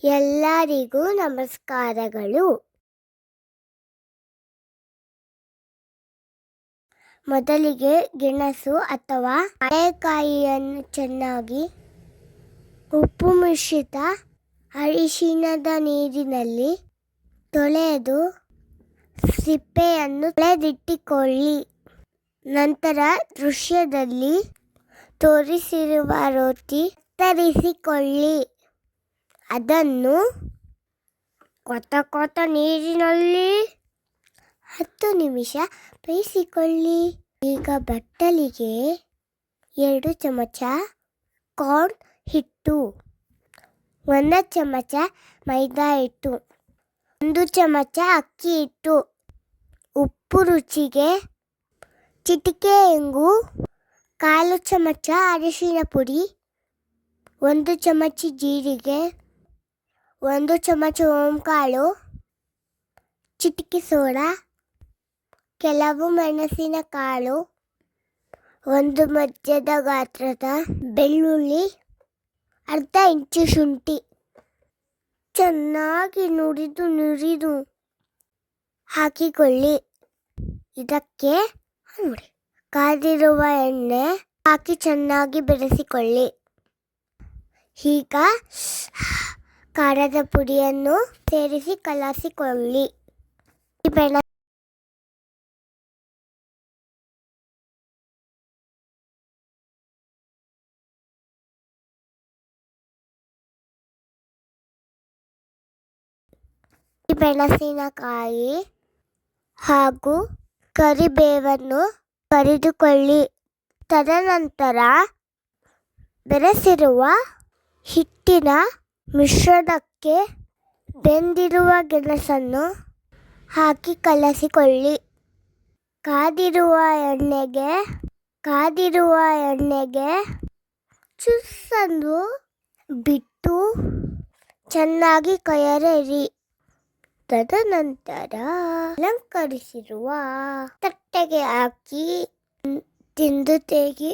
ಎಲ್ಲರಿಗೂ ನಮಸ್ಕಾರಗಳು. ಮೊದಲಿಗೆ ಗೆಣಸು ಅಥವಾ ಬಾಳೆಕಾಯಿಯನ್ನು ಚೆನ್ನಾಗಿ ಉಪ್ಪು ಮಿಶ್ರಿತ ಅರಿಶಿಣದ ನೀರಿನಲ್ಲಿ ತೊಳೆದು ಸಿಪ್ಪೆಯನ್ನು ತೆಗೆದಿಟ್ಟುಕೊಳ್ಳಿ. ನಂತರ ದೃಶ್ಯದಲ್ಲಿ ತೋರಿಸಿರುವ ರೊಟ್ಟಿ ಕತ್ತರಿಸಿಕೊಳ್ಳಿ. ಅದನ್ನು ಕೊತ ನೀರಿನಲ್ಲಿ 10 ನಿಮಿಷ ಬೇಯಿಸಿಕೊಳ್ಳಿ. ಈಗ ಬಟ್ಟಲಿಗೆ 2 ಚಮಚ ಕಾರ್ನ್ ಹಿಟ್ಟು, 1 ಚಮಚ ಮೈದಾ ಹಿಟ್ಟು, 1 ಚಮಚ ಅಕ್ಕಿ ಹಿಟ್ಟು, ಉಪ್ಪು ರುಚಿಗೆ, ಚಿಟಿಕೆ ಇಂಗು, 1/4 ಚಮಚ ಅರಿಶಿಣ ಪುಡಿ, 1 ಚಮಚ ಜೀರಿಗೆ, 1 ಚಮಚ ಓಂಕಾಳು, ಚಿಟಿಕೆ ಸೋಡಾ, ಕೆಲವು ಮೆಣಸಿನಕಾಳು, 1 ಮಧ್ಯದ ಗಾತ್ರದ ಬೆಳ್ಳುಳ್ಳಿ, ಅರ್ಧ ಇಂಚು ಶುಂಠಿ ಚೆನ್ನಾಗಿ ನುರಿದು ಹಾಕಿಕೊಳ್ಳಿ. ಇದಕ್ಕೆ ಕಾದಿರುವ ಎಣ್ಣೆ ಹಾಕಿ ಚೆನ್ನಾಗಿ ಬೆರೆಸಿಕೊಳ್ಳಿ. ಈಗ ಖಾರದ ಪುಡಿಯನ್ನು ಸೇರಿಸಿ ಕಲಸಿಕೊಳ್ಳಿ. ಮೆಣಸಿನಕಾಯಿ ಹಾಗೂ ಕರಿಬೇವನ್ನು ಕರಿದುಕೊಳ್ಳಿ. ತದನಂತರ ಬೆರೆಸಿರುವ ಹಿಟ್ಟಿನ ಮಿಶ್ರಣಕ್ಕೆ ಬೆಂದಿರುವ ಗೆಣಸನ್ನು ಹಾಕಿ ಕಲಸಿಕೊಳ್ಳಿ. ಕಾದಿರುವ ಎಣ್ಣೆಗೆ ಚುಸ್ಸನ್ನು ಬಿಟ್ಟು ಚೆನ್ನಾಗಿ ಕೈಯಾರೆ. ತದನಂತರ ಅಲಂಕರಿಸಿರುವ ತಟ್ಟೆಗೆ ಹಾಕಿ ತಿಂದು ತೆಗಿ.